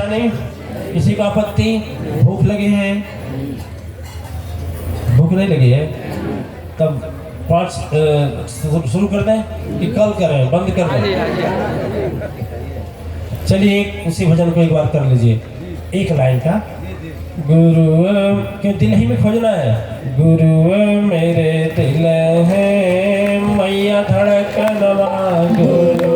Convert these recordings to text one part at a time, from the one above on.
परेशानी, किसी को आपत्ति, भूख लगी है, भूख नहीं लगी है, तब 5 शुरू कर दें कि कल करें, बंद कर दें? चलिए उसी भजन को एक बार कर लीजिए, एक लाइन का। गुरु क्यों दिल ही में खोजना है? गुरु मेरे दिल है मैया धड़कनवा, गुरु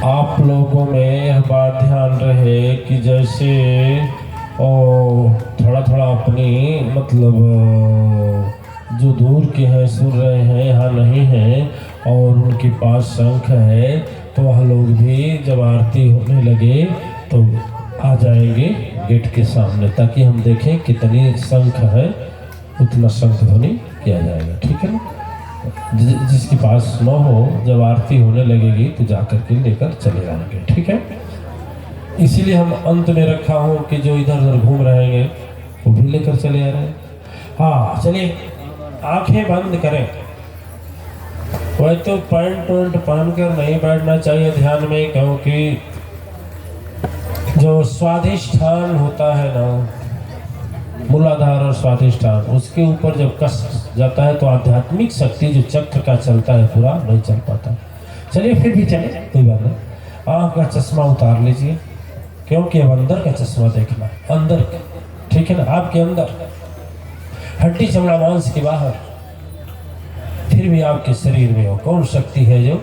आप लोगों में यह बात ध्यान रहे कि जैसे थोड़ा थोड़ा अपनी मतलब जो दूर के हैं सुन रहे हैं, यहाँ नहीं हैं और उनके पास शंख है, तो वह लोग भी जब आरती होने लगे तो आ जाएंगे गेट के सामने, ताकि हम देखें कितनी शंख है, उतना शंख ध्वनि किया जाएगा। ठीक है ना? जिसके पास न हो, जब आरती होने लगेगी तो जाकर के लेकर चले जाएंगे। ठीक है? इसीलिए हम अंत में रखा हूँ कि जो इधर उधर घूम रहेंगे वो भी लेकर चले आ रहे हैं। हाँ चलिए आंखें बंद करें। वह तो पैंट वैंट पहन कर नहीं बैठना चाहिए ध्यान में, क्योंकि जो स्वाधिष्ठान होता है ना, मूलाधार और स्वाधिष्ठान, उसके ऊपर जब कस जाता है तो आध्यात्मिक शक्ति जो चक्र का चलता है पूरा नहीं चल पाता। चलिए फिर भी चले, कोई बात नहीं। आँख का चश्मा उतार लीजिए, क्योंकि अब अंदर का चश्मा देखना, अंदर का। ठीक है ना? आपके अंदर हड्डी चमड़ा मांस के बाहर, फिर भी आपके शरीर में वो कौन शक्ति है जो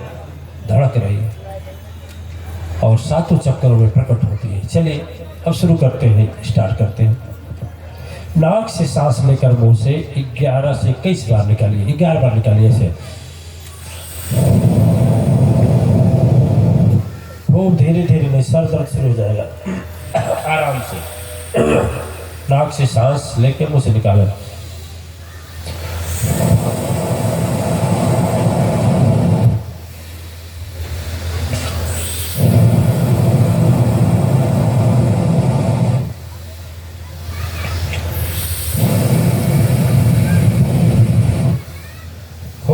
धड़क रही है और सातों चक्करों में प्रकट होती है। चलिए अब शुरू करते हैं, स्टार्ट करते हैं। नाक से सांस लेकर मुंह से 11 से 21 बार निकालिए, 11 बार निकालिए ऐसे। खूब धीरे धीरे, नहीं सर दर्द शुरू हो जाएगा। आराम से नाक से सांस लेकर मुंह से निकालें।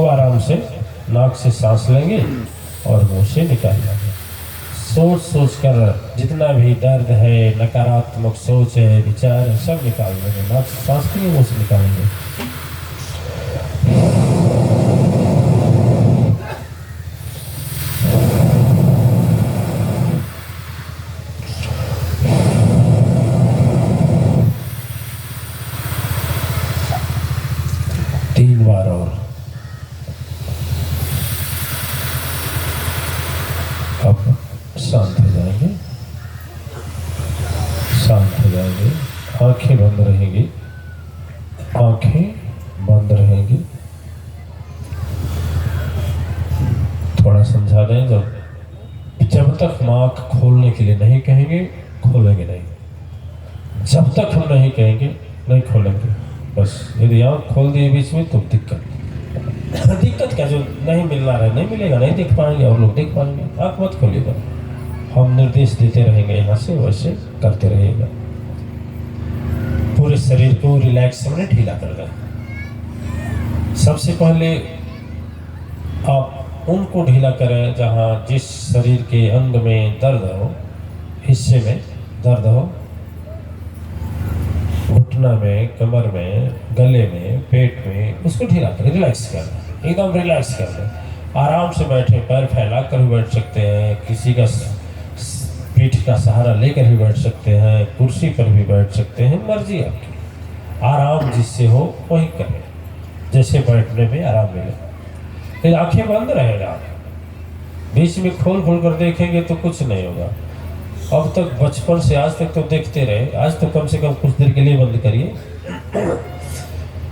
आराम से नाक से सांस लेंगे और मुंह से निकाल लेंगे। सोच सोच कर जितना भी दर्द है, नकारात्मक सोच है, विचार है, सब निकाल लेंगे। नाक से सांस लिए मुंह से निकालेंगे। तीन बार और। अब शांत हो जाएंगे, शांत हो जाएंगे। आंखें बंद रहेंगी, आंखें बंद रहेंगी। थोड़ा समझा दें, जब तक हम आँख खोलने के लिए नहीं कहेंगे खोलेंगे नहीं, जब तक हम नहीं कहेंगे नहीं खोलेंगे। बस यदि आँख खोल दिए बीच में तो दिक्कत का जो नहीं मिलना है नहीं मिलेगा, नहीं देख पाएंगे और लोग देख पाएंगे। आँख मत खोलिएगा, हम निर्देश देते रहेंगे, यहाँ से वैसे करते रहिएगा। पूरे शरीर को रिलैक्स हमने ढीला कर दें। सबसे पहले आप उनको ढीला करें जहाँ जिस शरीर के अंग में दर्द हो, हिस्से में दर्द हो, घुटना में, कमर में, गले में, पेट में, उसको ढीला करें, रिलैक्स कर दें, एकदम रिलैक्स कर दें। आराम से बैठे, पैर फैला कर भी बैठ सकते हैं, किसी का पीठ का सहारा लेकर भी बैठ सकते हैं, कुर्सी पर भी बैठ सकते हैं, मर्जी आपकी। आराम जिससे हो वही करें, जैसे बैठने में आराम मिले। फिर आंखें बंद रहेगा, बीच में खोल खोल कर देखेंगे तो कुछ नहीं होगा। अब तक बचपन से आज तक तो देखते रहे, आज तो कम से कम कुछ देर के लिए बंद करिए।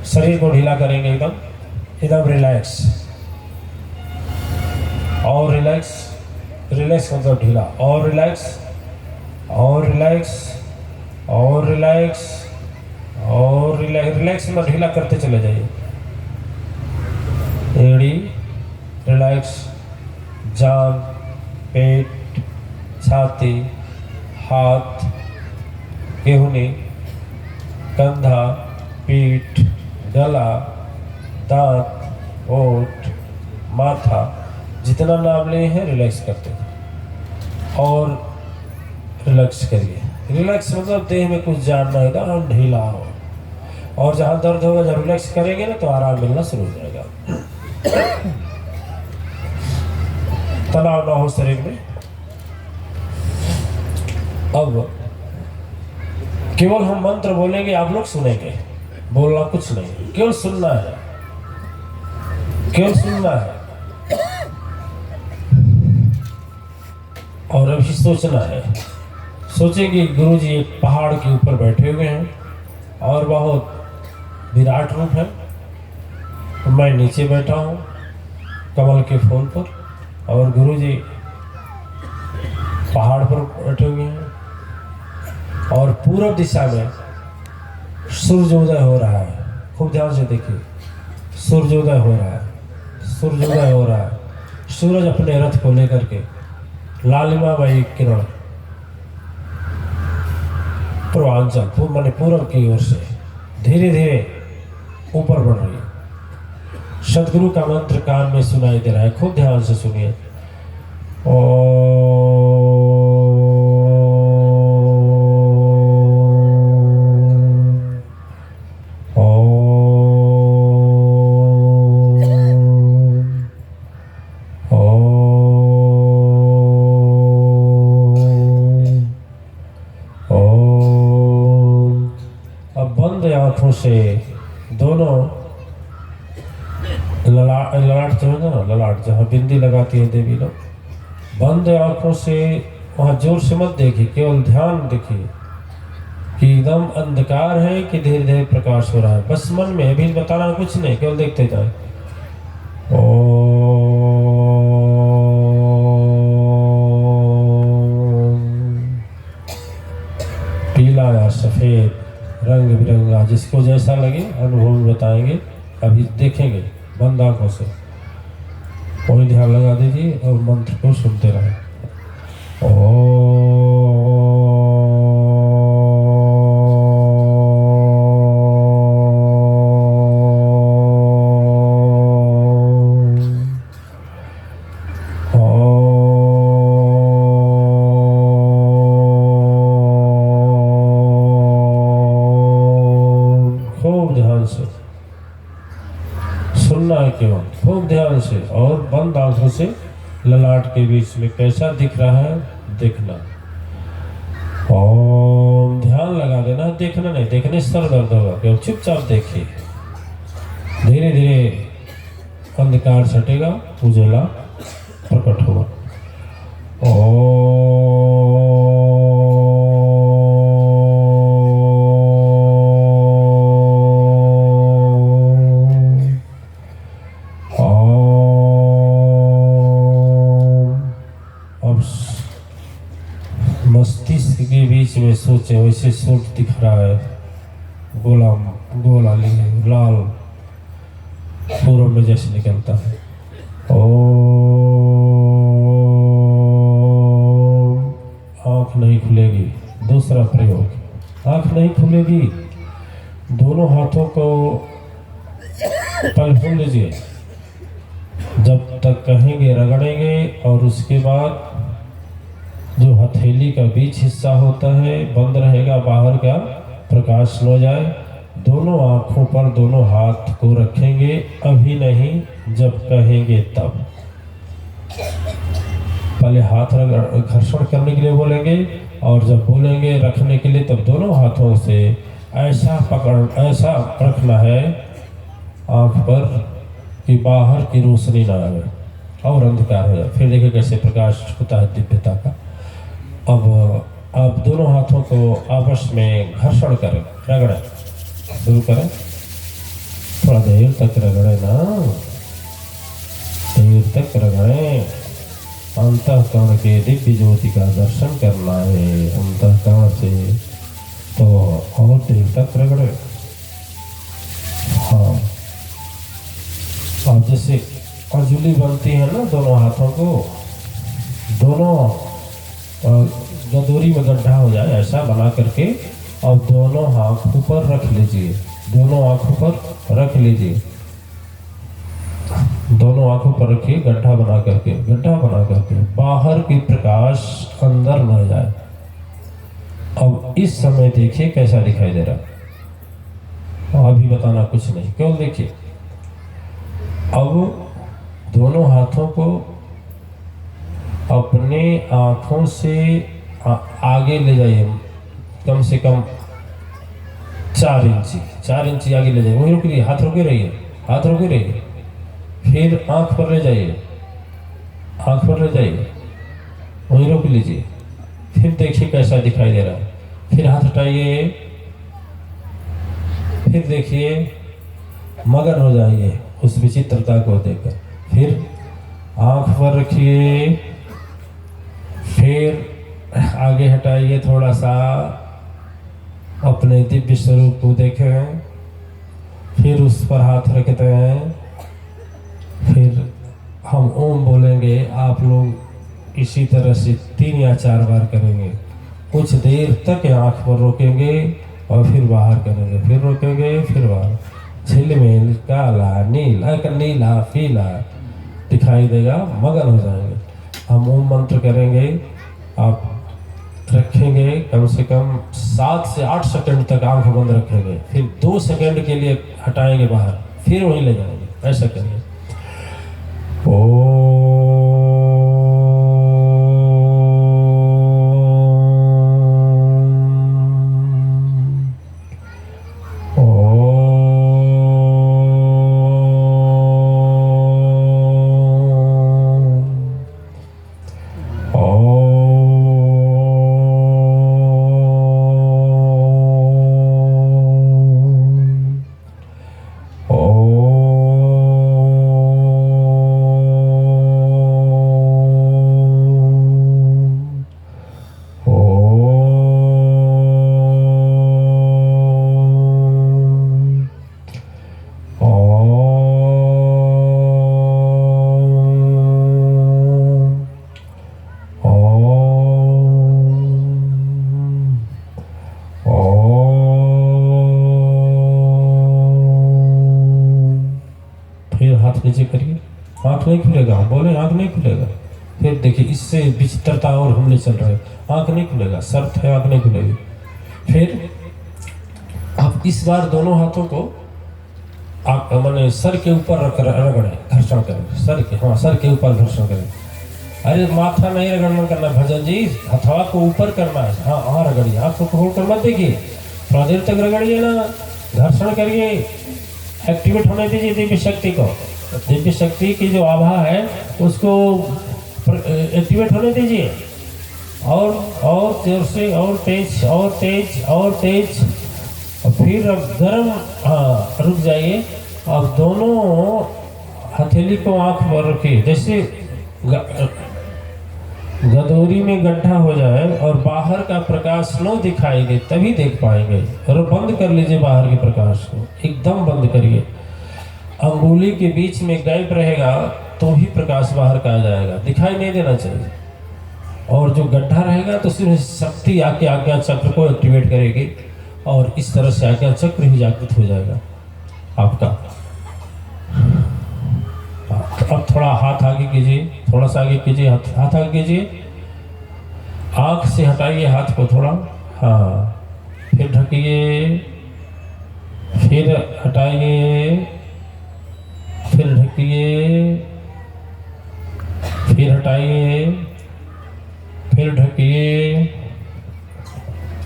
शरीर को ढीला करेंगे, एकदम एकदम रिलैक्स। और रिलैक्स, रिलैक्स मतलब ढीला, और रिलैक्स, और रिलैक्स, और रिलैक्स, और रिलैक्स, रिलैक्स मतलब ढीला करते चले जाइए। एड़ी, रिलैक्स, जांघ, पेट, छाती, हाथ, केहूनी, कंधा, पीठ, गला, दांत, ओठ, माथा, जितना नाम लिए हैं रिलैक्स करते हैं। और रिलैक्स करिए। रिलैक्स मतलब देह में कुछ जानना है, एकदम ढीला हो। और जहाँ दर्द होगा जब रिलैक्स करेंगे ना तो आराम मिलना शुरू हो जाएगा। तनाव ना हो शरीर में। अब केवल हम मंत्र बोलेंगे, आप लोग सुनेंगे, बोलना कुछ नहीं, केवल सुनना है, केवल सुनना है। और अभी सोचना है। सोचे कि गुरु जी एक पहाड़ के ऊपर बैठे हुए हैं और बहुत विराट रूप है, तो मैं नीचे बैठा हूँ कमल के फूल पर, और गुरु जी पहाड़ पर बैठे हुए हैं, और पूर्व दिशा में सूर्योदय हो रहा है। खूब ध्यान से देखिए, सूर्योदय हो रहा है, सूर्योदय हो रहा है। सूरज अपने रथ को लेकर के लालिमामयी किरण पूर्वांचल माने पूर्व की ओर से धीरे धीरे ऊपर बढ़ रही है। सदगुरु का मंत्र कान में सुनाई दे रहा है, खूब ध्यान से सुनिए। आंखों से दोनों ललाट जो है ना, ललाट जहाँ बिंदी लगाती है देवी लोग, बंद आंखों से वहाँ जोर से मत देखिए, केवल ध्यान देखिए कि एकदम अंधकार है कि धीरे धीरे प्रकाश हो रहा है। बस मन में अभी बताना कुछ नहीं, केवल देखते जाए। पीला या सफेद, रंग बिरंगा, जिसको जैसा लगे अनुभव बताएंगे, अभी देखेंगे बंद आंखों से। कोई ध्यान लगा दीजिए और मंत्र को सुनते रहे। सुनना है केवल खूब ध्यान से, और बंद आंखों से ललाट के बीच में कैसा दिख रहा है देखना। ओम ध्यान लगा देना, देखना नहीं, देखने से सर दर्द होगा, केवल चुपचाप देखिए। धीरे धीरे अंधकार छटेगा, उजाला प्रकट होगा। मस्तिष्क के बीच में सोचे वैसे सूट दिख रहा है, गोला गोला लिए लाल पूर्व में जैसे निकलता है। आँख नहीं खुलेगी, दूसरा प्रयोग, आँख नहीं खुलेगी। दोनों हाथों को पल खोल लीजिए, जब तक कहेंगे रगड़ेंगे, और उसके बाद जो हथेली का बीच हिस्सा होता है बंद रहेगा, बाहर का प्रकाश न जाए। दोनों आँखों पर दोनों हाथ को रखेंगे, अभी नहीं, जब कहेंगे तब। पहले हाथ घर्षण करने के लिए बोलेंगे, और जब बोलेंगे रखने के लिए, तब दोनों हाथों से ऐसा पकड़, ऐसा रखना है आँख पर कि बाहर की रोशनी ना आए और अंधकार हो जाए। फिर देखिए कैसे प्रकाश होता है दिव्यता का। अब आप दोनों हाथों को आपस में घर्षण करें, रगड़ें, शुरू करें। थोड़ा देर तक रगड़े ना, देर तक रगड़ें। अंतःकरण के दिव्य ज्योति का दर्शन करना है अंतःकरण से, तो और देवता प्रकट है। हाँ, अब जैसे अंजुली बनती है ना दोनों हाथों को, दोनों गदोरी में गड्ढा हो जाए ऐसा बना करके, और दोनों आँखों पर रख लीजिए, दोनों आँखों पर रख लीजिए, दोनों आँखों पर रखिए, गड्ढा बना करके बाहर की प्रकाश अंदर न जाए। अब इस समय देखिए कैसा दिखाई दे रहा है, अभी बताना कुछ नहीं, केवल देखिए। अब दोनों हाथों को अपने आँखों से आगे ले जाइए, कम से कम 4 इंची आगे ले जाइए। वहीं रुक रहिए, हाथ रोके रहिए, हाथ रोके रहिए। फिर आँख पर ले जाइए, आँख पर ले जाइए, वहीं रोक लीजिए। फिर देखिए कैसा दिखाई दे रहा है। फिर हाथ हटाइए, फिर देखिए, मगन हो जाइए उस विचित्रता को देखकर। फिर आँख पर रखिए, फिर आगे हटाइए थोड़ा सा, अपने दिव्य स्वरूप को देखें। फिर उस पर हाथ रखते हैं, फिर हम ओम बोलेंगे। आप लोग इसी तरह से 3 या 4 बार करेंगे। कुछ देर तक आँख पर रोकेंगे और फिर बाहर करेंगे, फिर रोकेंगे, फिर बाहर। झिलमिल काला नीला नीला पीला दिखाई देगा, मगन हो जाएंगे। हम ओम मंत्र करेंगे, आप रखेंगे कम से कम 7 से 8 सेकंड तक आंख बंद रखेंगे, फिर 2 सेकंड के लिए हटाएंगे बाहर, फिर वहीं ले जाएंगे। ऐसा करिए। ओ नीचे करिए, आँख नहीं खुलेगा। बोले आँख नहीं खुलेगा। फिर देखिए इससे विचित्रता और हमले चल रहे हैं, आँख नहीं खुलेगा, शर्त है आँख नहीं खुलेगी। फिर आप इस बार दोनों हाथों को मैंने सर के ऊपर रख रगड़े, घर्षण करें सर के, हाँ सर के ऊपर घर्षण करें। अरे माथा नहीं रगड़ना करना भजन जी, हथवा को ऊपर करना है। हाँ हाँ रगड़िए, आँखों को खोल कर मत देखिए, थोड़ा देर तक रगड़िए ना, घर्षण करिए, एक्टिवेट होने दीजिए दिव्य शक्ति को। दिव्य शक्ति की जो आभा है उसको एक्टिवेट होने दीजिए, और जोर से, और तेज और तेज और तेज। और फिर अब गर्म, हाँ रुक जाइए। अब दोनों हथेली को आँख पर रखिए, जैसे गदोरी में गड्ढा हो जाए और बाहर का प्रकाश न दिखाई दे तभी देख पाएंगे। और बंद कर लीजिए बाहर के प्रकाश को, एकदम बंद करिए। अंगुली के बीच में गैप रहेगा तो ही प्रकाश बाहर का आ जाएगा, दिखाई नहीं देना चाहिए। और जो गड्ढा रहेगा तो सिर्फ शक्ति आके आज्ञा चक्र को एक्टिवेट करेगी, और इस तरह से आज्ञा चक्र ही जागृत हो जाएगा आपका। अब थोड़ा हाथ आगे कीजिए, थोड़ा सा आगे कीजिए, हाथ आगे कीजिए, आँख से हटाइए हाथ को थोड़ा, हाँ फिर ढकिए, फिर हटाइए, फिर ढकिए, फिर हटाइए, फिर ढकिए,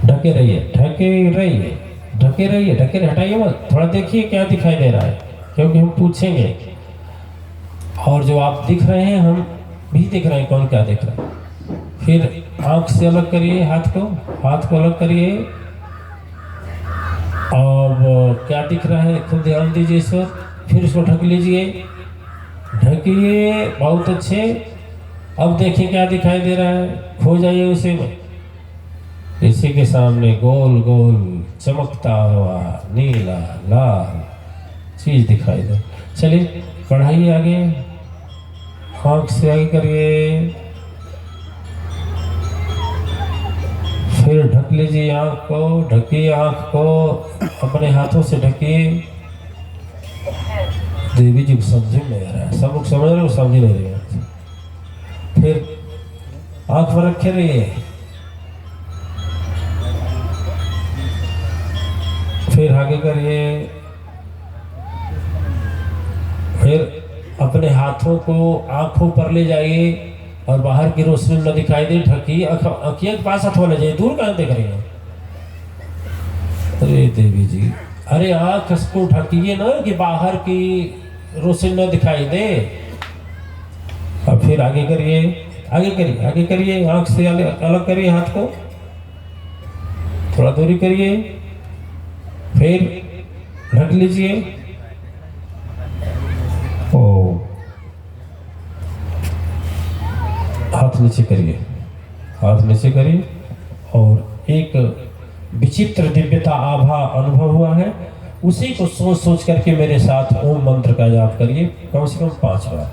ढके रहिए, ढके रहिए, ढके रहिए, ढके रहिए, हटाइए मत। थोड़ा देखिए क्या दिखाई दे रहा है, क्योंकि हम पूछेंगे, और जो आप दिख रहे हैं हम भी दिख रहे हैं, कौन क्या दिख रहा है। फिर आँख से अलग करिए हाथ को अलग करिए। अब क्या दिख रहा है खुद ध्यान दीजिए इस वक्त। फिर इसको ढक लीजिए, ढकिए, बहुत अच्छे। अब देखिए क्या दिखाई दे रहा है, खो जाइए उसी में। इसी के सामने गोल गोल चमकता हुआ नीला लाल चीज दिखाई दे। चलिए बढ़ाइए आगे, आँख से आगे करिए, फिर ढक लीजिए आँख को, ढकिए आँख को, अपने हाथों से ढकिए। देवी जी को समझ में आ रहा है, सब लोग समझ रहे हो, समझ नहीं रहे। फिर आँख पर रखे रहिए, फिर आगे करिए, फिर अपने हाथों को आँखों पर ले जाइए और बाहर की रोशनी न दिखाई दे, ढकिए। आँखियों के पास हाथ ले जाइए, दूर कहाँ देख रहे हैं? अरे देवी जी, अरे आँख को ढकिए ना कि बाहर की रोशनी न दिखाई दे। अब फिर आगे करिए, आगे करिए, आगे करिए, आँख से अलग करिए हाथ को, थोड़ा दूरी करिए, फिर ढक लीजिए। ओ हाथ नीचे करिए, हाथ नीचे करिए, और एक विचित्र दिव्यता आभा अनुभव हुआ है, उसी को सोच सोच करके मेरे साथ ओम मंत्र का जाप करिए, कम से कम 5 बार।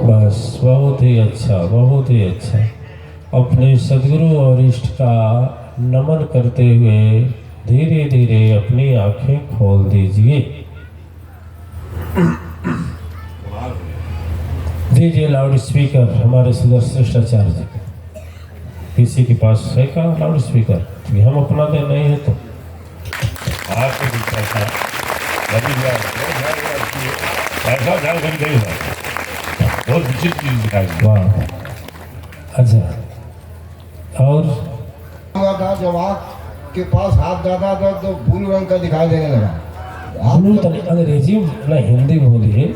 बस बहुत ही अच्छा, बहुत ही अच्छा। अपने सदगुरु और इष्ट का नमन करते हुए धीरे धीरे अपनी आंखें खोल दीजिए। दीजिए लाउड स्पीकर हमारे सुदर्शनाचार्य जी, किसी के पास है का लाउड स्पीकर? हम अपना दे, नहीं है तो बहुत विचित्र चीज दिखाई दी। वाह, अच्छा। और हुआ था जब आँख के पास हाथ जाता था तो ब्लू रंग का दिखाई देने लगा। ब्लू तो अंग्रेजी ना हिंदी बोलिए,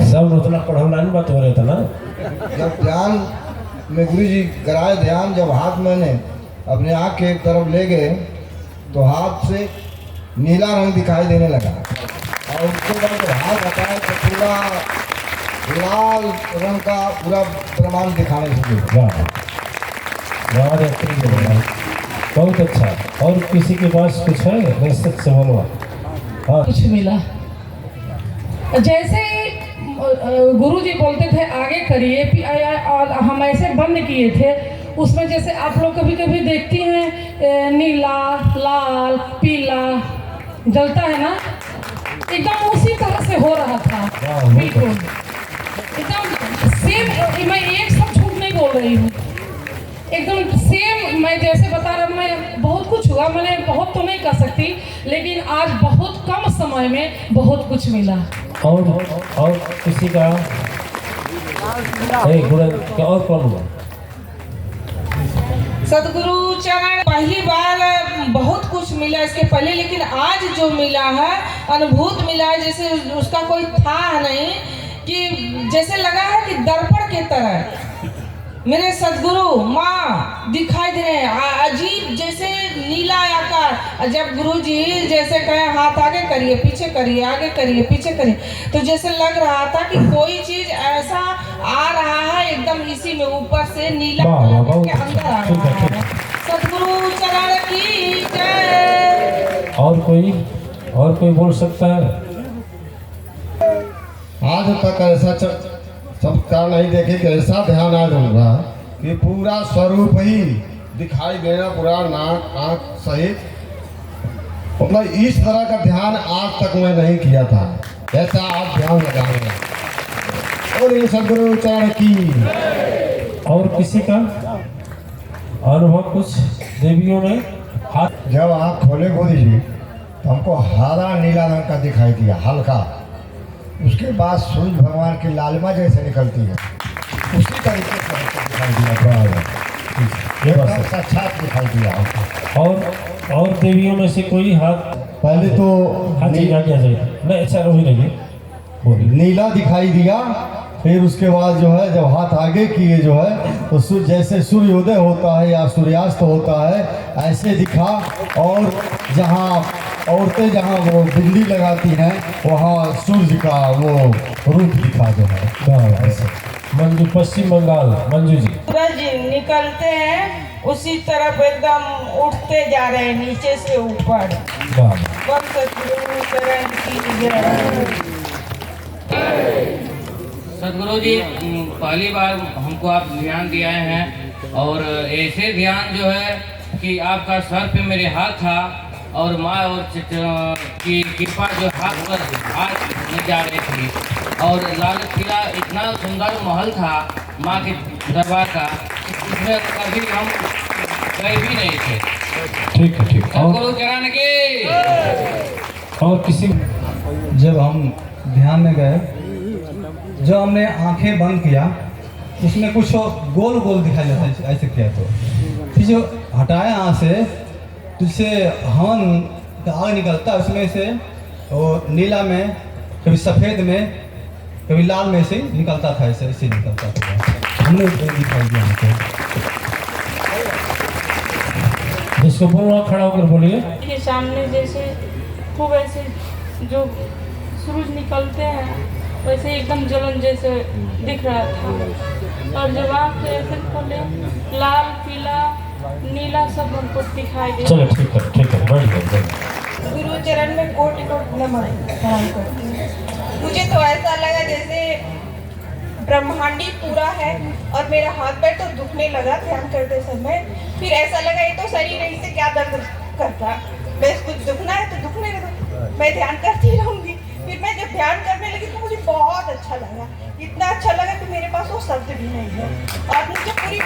सब उतना पढ़ल नहीं बात हो रहे था ना। जब ध्यान में गुरु जी कराए ध्यान, जब हाथ मैंने अपने आँख के एक तरफ ले गए तो हाथ से नीला रंग दिखाई देने लगा, और उसके बाद जब हाथ हटाए तो पूरा लाल रंग का पूरा प्रमाण दिखाने शुरू हुआ। वाह वाह, बहुत अच्छा। और किसी के पास कुछ है? रिश्ते से बोलवा। हाँ, कुछ मिला। जैसे गुरु जी बोलते थे आगे करिए, और हम ऐसे बंद किए थे, उसमें जैसे आप लोग कभी कभी देखती हैं नीला लाल पीला जलता है ना, एकदम उसी तरह से हो रहा था। बिल्कुल एकदम सेम, मैं एक सब झूठ नहीं बोल रही हूँ, एकदम सेम मैं जैसे बता रहा हूँ। मैं बहुत कुछ हुआ, मैंने बहुत तो नहीं कर सकती, लेकिन आज बहुत कम समय में बहुत कुछ मिला। और किसी का और कौन हुआ? सदगुरु चरण पहली बार बहुत कुछ मिला इसके पहले, लेकिन आज जो मिला है अनुभूत मिला है, जैसे उसका कोई था नहीं, कि जैसे लगा है कि दर्पण के तरह मेरे सदगुरु माँ दिखाई दे रहे हैं, अजीब जैसे नीला आकार। और जब गुरु जी जैसे कहे हाथ आगे करिए पीछे करिए, आगे करिए पीछे करिए, तो जैसे लग रहा था कि कोई चीज ऐसा आ रहा है एकदम इसी में ऊपर से नीला कलर के अंदर आ रहा है। सदगुरु चरण की जय। और कोई बोल सकता है? आज तक ऐसा चमत्कार नहीं देखे कि ऐसा ध्यान आज होगा कि पूरा स्वरूप ही दिखाई देना, पूरा नाक आँख सहित। मतलब इस तरह का ध्यान आज तक मैं नहीं किया था, ऐसा आप ध्यान लगाएंगे। और ये सदगुरु चरण की। और किसी का अनुभव कुछ देवियों में हाथ? जब आँख खोले गोदी जी तो हमको हरा नीला रंग का दिखाई दिया, हल्का। उसके बाद सूर्य भगवान की लालिमा जैसे निकलती है, उसी तरीके से हमको दिखाई दिया, एकदम साक्षात दिखाई दिया हमको। और देवियों में से कोई हाथ? पहले तो हाँ जी, आ गया जाइए। नहीं, अच्छा वही रहिए, बोलिए। नीला दिखाई दिया, फिर उसके बाद जो है जब हाथ आगे किए जो है तो सूर्य, जैसे सूर्योदय होता है या सूर्यास्त होता है, ऐसे दिखा। और जहाँ औरतें जहाँ वो बिंदी लगाती हैं वहाँ सूर्य का वो रूप दिखा जो है ऐसे। मंजू, पश्चिम बंगाल, मंजू जी। सूरज निकलते हैं उसी तरफ एकदम उठते जा रहे हैं नीचे से ऊपर। बस सदगुरु चरण की जय। सदगुरु जी, पहली बार हमको आप ध्यान दिए हैं, और ऐसे ध्यान जो है कि आपका सर पे मेरे हाथ था और माँ और की कृपा जो हाथ पर हाथ ले जा रही थी, और लाल किला इतना सुंदर महल था माँ के दरबार का, उसमें कभी हम गए भी नहीं थे। ठीक है, ठीक। सदगुरु चरण की। और किसी? जब हम ध्यान में गए, जब हमने आंखें बंद किया, उसमें कुछ गोल गोल दिखाई देता है, ऐसे किया तो फिर जो हटाया यहाँ से, तो इससे हवन का आग निकलता है, उसमें से वो नीला में, कभी सफ़ेद में, कभी लाल में से निकलता था, ऐसे निकलता था। हमने दिखाई दिया हमको। जिसको बोलना खड़ा होकर बोलिए। के सामने जैसे खूब ऐसे जो सूरज निकलते हैं वैसे एकदम जलन जैसे दिख रहा था, और जब आँख ऐसे खोले लाल पीला नीला सब हमको दिखाई दे। चलो ठीक है, बढ़िया। गुरु चरण में कोटि कोटि नमन प्रणाम करती हूँ। मुझे तो ऐसा लगा जैसे ब्रह्मांडी पूरा है, और मेरा हाथ पैर तो दुखने लगा ध्यान करते समय। फिर ऐसा लगा ये तो शरीर है, इससे क्या दर्द करता, बस कुछ दुखना है तो दुखने लगा, मैं ध्यान करती रहूंगी। फिर मैं जब ध्यान करने लगी तो मुझे बहुत अच्छा लगा, इतना अच्छा लगा कि मेरे पास वो शब्द भी नहीं है। और मुझे पूरी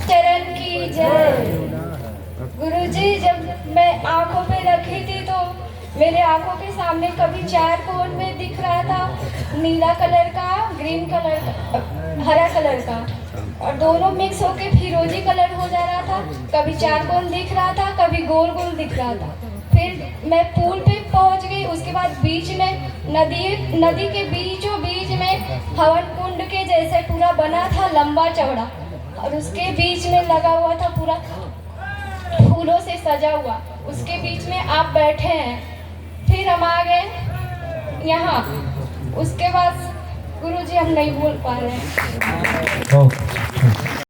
चरण की जय। गुरुजी, जब मैं आंखों पे रखी थी तो मेरे आंखों के सामने कभी चार कोण में दिख रहा था, नीला कलर का, ग्रीन कलर का, हरा कलर का, और दोनों मिक्स होके फिरोजी कलर हो जा रहा था। कभी चार कोण दिख रहा था, कभी गोल गोल दिख रहा था। फिर मैं पुल पे पहुंच गई, उसके बाद बीच में नदी के बीचों बीच में हवन कुंड के जैसे पूरा बना था, लंबा चौड़ा, और उसके बीच में लगा हुआ था पूरा फूलों से सजा हुआ, उसके बीच में आप बैठे हैं। फिर हम आ गए यहाँ, उसके बाद गुरुजी हम नहीं बोल पा रहे हैं।